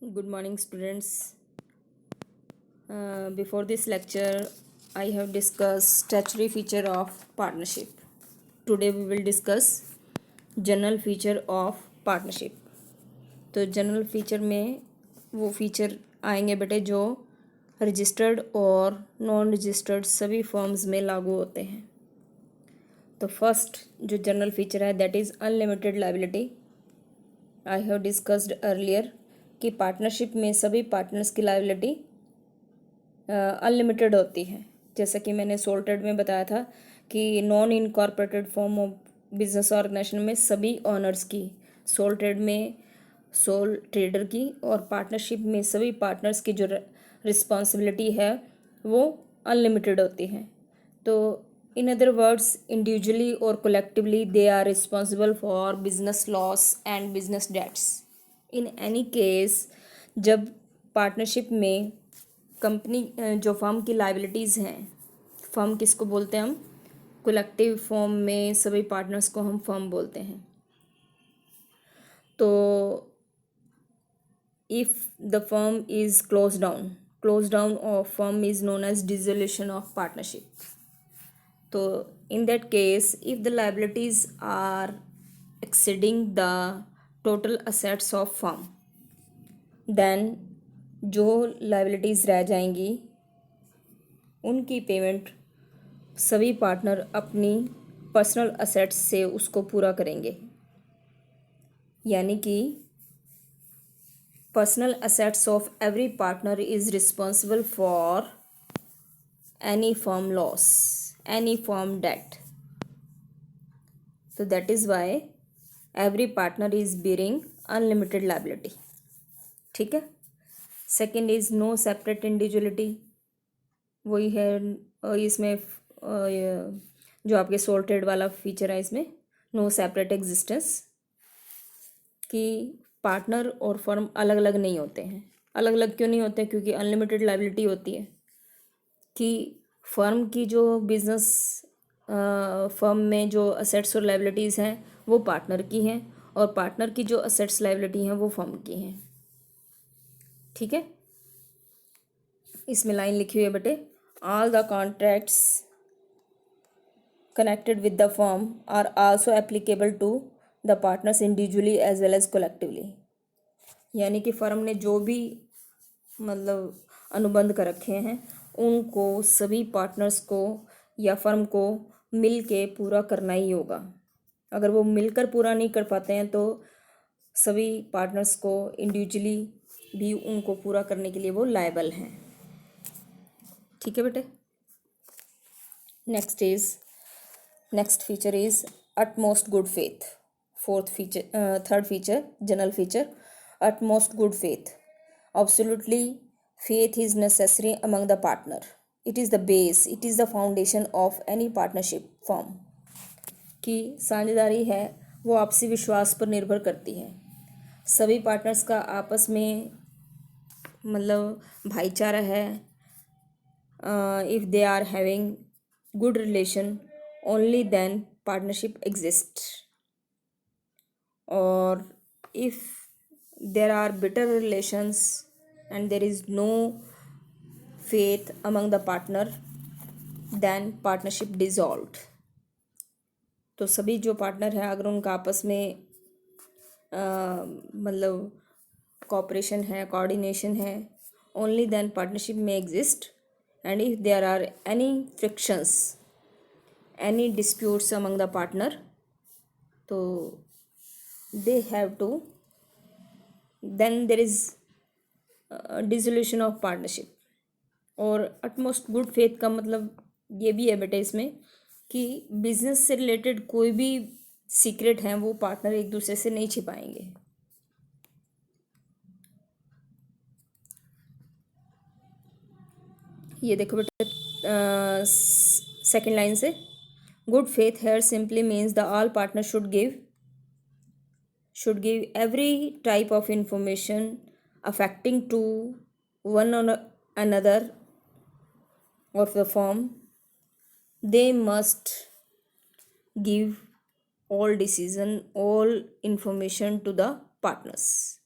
Good morning, students. Before this lecture, I have discussed statutory feature of partnership. Today we will discuss general feature of partnership. तो general feature में वो feature आएंगे बेटे जो registered और non registered सभी firms में लागू होते हैं। तो फर्स्ट जो जनरल फीचर है that is unlimited liability. I have discussed earlier कि पार्टनरशिप में सभी पार्टनर्स की लायबिलिटी अनलिमिटेड होती है। जैसा कि मैंने सोल ट्रेड में बताया था कि non incorporated form of business organisation में सभी ऑनर्स की, सोल ट्रेड में सोल ट्रेडर की और पार्टनरशिप में सभी पार्टनर्स की जो रिस्पॉन्सिबिलिटी है वो अनलिमिटेड होती है। तो इन अदर वर्ड्स इंडिविजुअली और collectively they are responsible for business loss and business debts. In any case जब पार्टनरशिप में कंपनी जो फर्म की लाइबिलिटीज़ हैं, फर्म किसको बोलते हैं हम? कलेक्टिव फॉर्म में सभी पार्टनर्स को हम फर्म बोलते हैं। तो if the firm is close down of firm is known as dissolution of partnership. तो in that case if the liabilities are exceeding the total assets of firm, then जो liabilities रह जाएंगी उनकी पेमेंट सभी partner अपनी personal assets से उसको पूरा करेंगे। यानी कि personal assets of every partner is responsible for any firm loss, any firm debt. तो that is why every partner is bearing unlimited liability. ठीक है। Second is no separate individuality. वही है इसमें जो आपके सोल ट्रेड वाला फीचर है, इसमें नो सेपरेट एग्जिस्टेंस, कि पार्टनर और फर्म अलग अलग नहीं होते हैं। अलग अलग क्यों नहीं होते? क्योंकि अनलिमिटेड लाइबिलिटी होती है कि फर्म की जो बिजनेस फर्म में जो असेट्स और लाइबिलिटीज़ हैं वो पार्टनर की हैं और पार्टनर की जो असेट्स लाइबिलिटी हैं वो फर्म की हैं। ठीक है। इसमें लाइन लिखी हुई है बेटे, all the contracts connected with the firm are also applicable to the partners individually as well as collectively। यानी कि फर्म ने जो भी मतलब अनुबंध कर रखे हैं उनको सभी पार्टनर्स को या फर्म को मिल के पूरा करना ही होगा। अगर वो मिलकर पूरा नहीं कर पाते हैं तो सभी पार्टनर्स को इंडिविजुअली भी उनको पूरा करने के लिए वो लायबल हैं। ठीक है बेटे। Next feature is utmost good faith। Third feature general feature, utmost good faith। Absolutely faith is necessary among the partner। It is the base, it is the foundation of any partnership firm। कि साझेदारी है वो आपसी विश्वास पर निर्भर करती है। सभी पार्टनर्स का आपस में मतलब भाईचारा है। If they are having good relation only then partnership exists, or if there are bitter relations and there is no faith among the partner then partnership dissolved। तो सभी जो पार्टनर हैं अगर उनका आपस में मतलब कॉपरेशन है, कोऑर्डिनेशन है, only then partnership may exist। and if there are any frictions, any disputes among the partner, तो they have to, then there is dissolution of partnership। और utmost good faith का मतलब ये भी है बेटा इसमें कि बिजनेस से रिलेटेड कोई भी सीक्रेट है वो पार्टनर एक दूसरे से नहीं छिपाएंगे। ये देखो बेटा सेकेंड लाइन से, good faith here simply means the all partner should give every type of information affecting to one or another of the firm। they must give all decision, all information to the partners।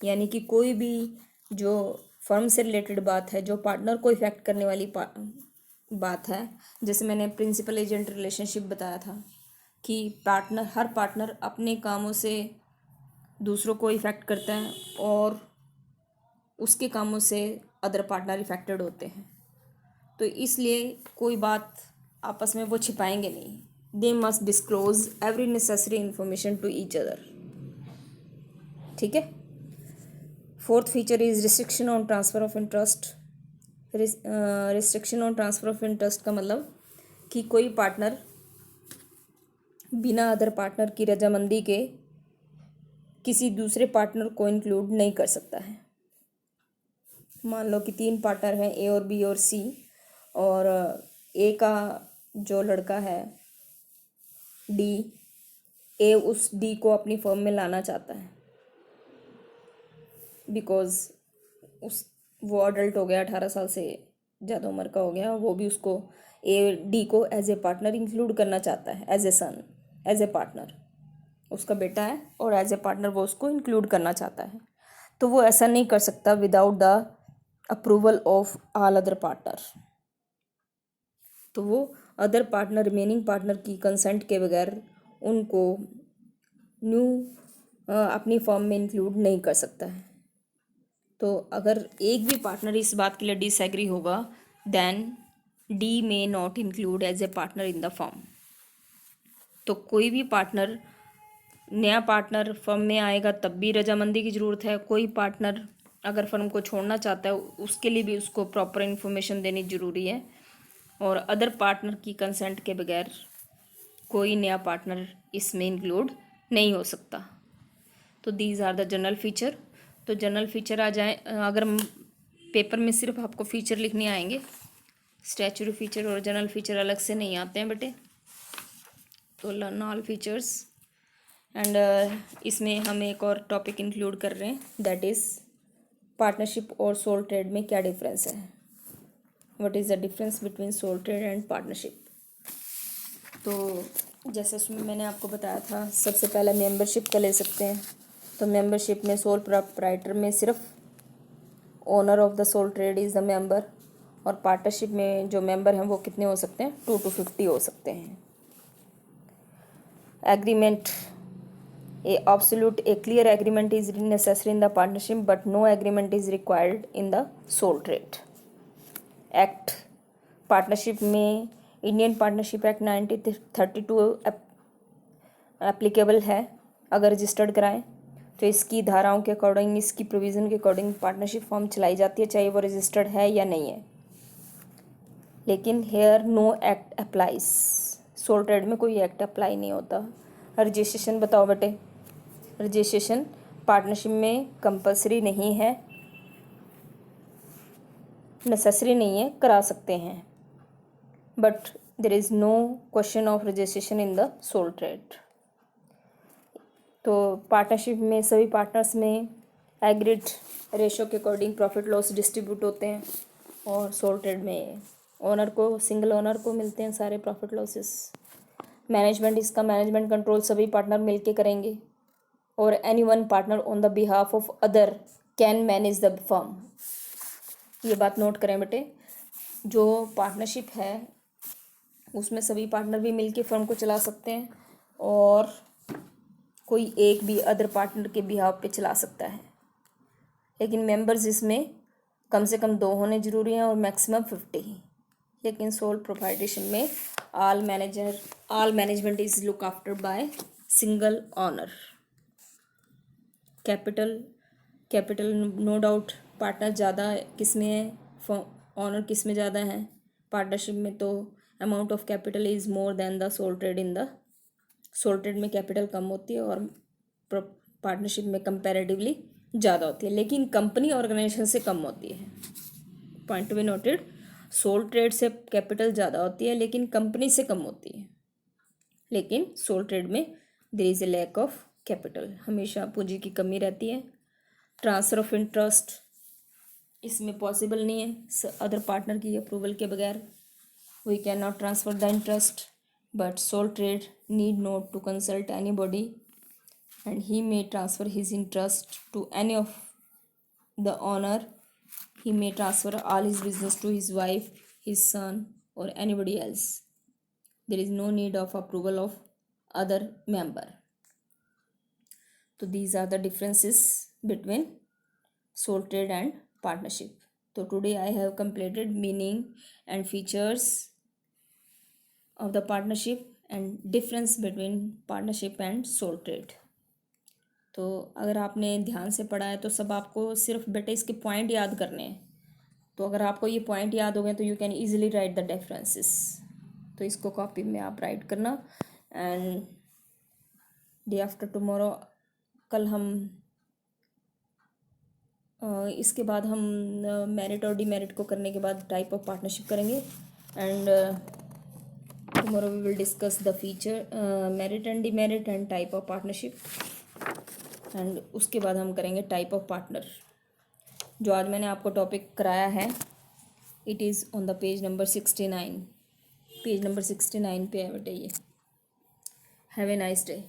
यानी कि कोई भी जो firm से related बात है, जो partner को इफेक्ट करने वाली बात है, जैसे मैंने प्रिंसिपल एजेंट रिलेशनशिप बताया था कि हर पार्टनर अपने कामों से दूसरों को इफेक्ट करता है और उसके कामों से अदर पार्टनर इफेक्टेड होते हैं। तो इसलिए कोई बात आपस में वो छिपाएंगे नहीं। They must disclose every necessary information to each other. ठीक है। Fourth feature is restriction on transfer of interest. Restriction on transfer of interest का मतलब कि कोई पार्टनर बिना अदर पार्टनर की रजामंदी के किसी दूसरे पार्टनर को इंक्लूड नहीं कर सकता है। मान लो कि 3 पार्टनर हैं, ए और बी और सी, और ए का जो लड़का है डी, ए उस डी को अपनी फर्म में लाना चाहता है बिकॉज वो अडल्ट हो गया, 18 साल से ज़्यादा उम्र का हो गया, वो भी उसको ए डी को एज ए पार्टनर इंक्लूड करना चाहता है, as a son, as a partner. उसका बेटा है और एज ए पार्टनर वो उसको इंक्लूड करना चाहता है। तो वो ऐसा नहीं कर सकता without the approval of all other partner. तो वो अदर पार्टनर, रिमेनिंग पार्टनर की कंसेंट के बगैर उनको अपनी फर्म में इंक्लूड नहीं कर सकता है। तो अगर एक भी पार्टनर इस बात के लिए डिसएग्री होगा, then D may not include as a partner in the firm. तो कोई भी पार्टनर, नया पार्टनर फर्म में आएगा तब भी रजामंदी की ज़रूरत है। कोई पार्टनर अगर फर्म को छोड़ना चाहता है उसके लिए भी उसको प्रॉपर इन्फॉर्मेशन देनी ज़रूरी है, और अदर पार्टनर की कंसेंट के बगैर कोई नया पार्टनर इसमें इंक्लूड नहीं हो सकता। तो these are the general feature. तो जनरल फीचर आ जाए, अगर पेपर में सिर्फ आपको फीचर लिखने आएंगे, स्टैचुरी फीचर और जनरल फीचर अलग से नहीं आते हैं बेटे। तो लर्न ऑल फीचर्स। एंड इसमें हम एक और टॉपिक इंक्लूड कर रहे हैं, दैट इज़ पार्टनरशिप और सोल ट्रेड में क्या डिफरेंस है। What is the difference between sole trade and partnership. तो जैसे उसमें मैंने आपको बताया था, सबसे पहले मेंबरशिप का ले सकते हैं। तो मेंबरशिप में सोल प्रोप्राइटर में सिर्फ owner of the sole trade is the member, और पार्टनरशिप में जो मेंबर हैं वो कितने हो सकते हैं, 2 to 50 हो सकते हैं। Agreement, a clear agreement is necessary in the partnership but no agreement is required in the sole trade act। Partnership में इंडियन पार्टनरशिप एक्ट 1932 एप्लीकेबल है। अगर रजिस्टर्ड कराएं तो इसकी धाराओं के अकॉर्डिंग, इसकी प्रोविज़न के अकॉर्डिंग पार्टनरशिप फॉर्म चलाई जाती है, चाहे वो रजिस्टर्ड है या नहीं है। लेकिन here no act applies. Sole trade में कोई एक्ट अप्लाई नहीं होता। रजिस्ट्रेशन बताओ बेटे। रजिस्ट्रेशन पार्टनरशिप में कंपलसरी नहीं है, नेसेसरी नहीं है, करा सकते हैं, but there is no question of registration in the sole trade. तो पार्टनरशिप में सभी पार्टनर्स में एग्रीड रेशो के अकॉर्डिंग प्रॉफिट लॉस डिस्ट्रीब्यूट होते हैं, और सोल ट्रेड में ओनर को, सिंगल ओनर को मिलते हैं सारे प्रॉफिट लॉसेस। मैनेजमेंट, इसका मैनेजमेंट कंट्रोल सभी पार्टनर मिलके करेंगे, और any one partner on the behalf of other can manage the firm. ये बात नोट करें बेटे। जो पार्टनरशिप है उसमें सभी पार्टनर भी मिलके फर्म को चला सकते हैं, और कोई एक भी अदर पार्टनर के बिहाफ पे चला सकता है। लेकिन मेंबर्स इसमें कम से कम 2 होने ज़रूरी हैं और मैक्सिमम 50। लेकिन सोल प्रोप्राइटरशिप में all management is look after by single owner. Capital no doubt partner ज़्यादा किस में है, ऑनर किस में ज़्यादा है। पार्टनरशिप में तो amount of capital is more than the sole trade. In the sole trade में कैपिटल कम होती है और पार्टनरशिप में कंपैरेटिवली ज़्यादा होती है, लेकिन कंपनी ऑर्गेनाइजेशन से कम होती है। Point to be noted, sole trade से कैपिटल ज़्यादा होती है लेकिन कंपनी से कम होती है। लेकिन सोल ट्रेड में there is a lack of capital, हमेशा पूंजी की कमी रहती है। ट्रांसफ़र ऑफ इंटरेस्ट इसमें पॉसिबल नहीं है अदर पार्टनर की अप्रूवल के बगैर। We can not transfer the interest, but sole trade need not to consult anybody and he may transfer his interest to any of the owner, he may transfer all his business to his wife, his son, or anybody else. There is no need of approval of other member. So these are the differences between sole trade and partnership. So today I have completed meaning and features of the partnership and difference between partnership and sole trade. तो अगर आपने ध्यान से पढ़ा है तो सब आपको सिर्फ बेटे इसके पॉइंट याद करने हैं. तो अगर आपको ये पॉइंट याद हो गए तो you can easily right the differences. तो इसको कॉपी में आप राइट करना. एंड डे आफ्टर टुमारो कल हम इसके बाद हम मेरिट और डीमेरिट को करने के बाद टाइप ऑफ पार्टनरशिप करेंगे. And tomorrow we will discuss the feature merit and demerit and type of partnership. And उसके बाद हम करेंगे टाइप ऑफ पार्टनर. जो आज मैंने आपको टॉपिक कराया है it is on the page number 69. Page number 69 पे है बेटे ये. Have a nice day.